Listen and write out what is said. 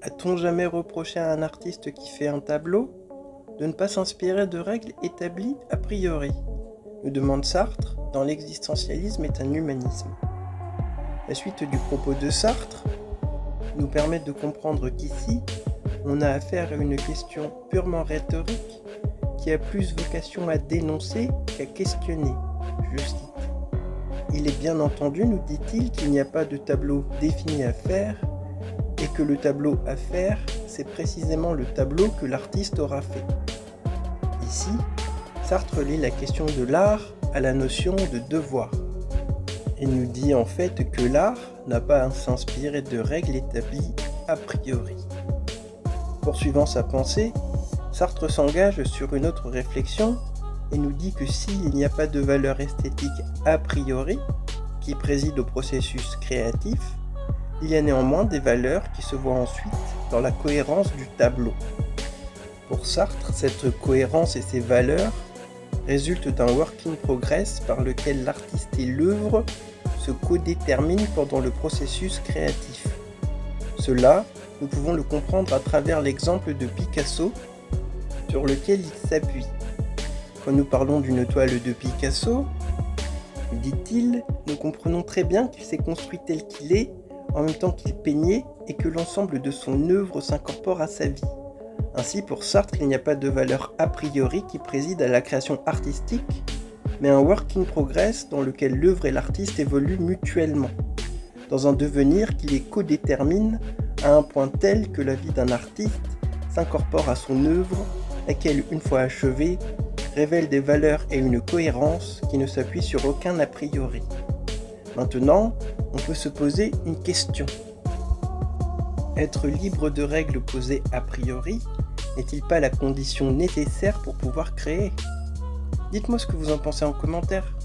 A-t-on jamais reproché à un artiste qui fait un tableau de ne pas s'inspirer de règles établies a priori, nous demande Sartre dans L'existentialisme est un humanisme. La suite du propos de Sartre nous permet de comprendre qu'ici, on a affaire à une question purement rhétorique qui a plus vocation à dénoncer qu'à questionner. Je cite. Il est bien entendu, nous dit-il, qu'il n'y a pas de tableau défini à faire et que le tableau à faire, c'est précisément le tableau que l'artiste aura fait. Ici, Sartre lie la question de l'art à la notion de devoir. Il nous dit en fait que l'art n'a pas à s'inspirer de règles établies a priori. Poursuivant sa pensée, Sartre s'engage sur une autre réflexion et nous dit que s'il n'y a pas de valeur esthétique a priori qui préside au processus créatif, il y a néanmoins des valeurs qui se voient ensuite dans la cohérence du tableau. Pour Sartre, cette cohérence et ces valeurs résultent d'un work in progress par lequel l'artiste et l'œuvre se codéterminent pendant le processus créatif. Cela, nous pouvons le comprendre à travers l'exemple de Picasso sur lequel il s'appuie. Quand nous parlons d'une toile de Picasso, dit-il, nous comprenons très bien qu'il s'est construit tel qu'il est, en même temps qu'il peignait, et que l'ensemble de son œuvre s'incorpore à sa vie. Ainsi, pour Sartre, il n'y a pas de valeur a priori qui préside à la création artistique, mais un work in progress dans lequel l'œuvre et l'artiste évoluent mutuellement, dans un devenir qui les codétermine à un point tel que la vie d'un artiste s'incorpore à son œuvre, laquelle, une fois achevée, révèle des valeurs et une cohérence qui ne s'appuient sur aucun a priori. Maintenant, on peut se poser une question. Être libre de règles posées a priori n'est-il pas la condition nécessaire pour pouvoir créer ? Dites-moi ce que vous en pensez en commentaire.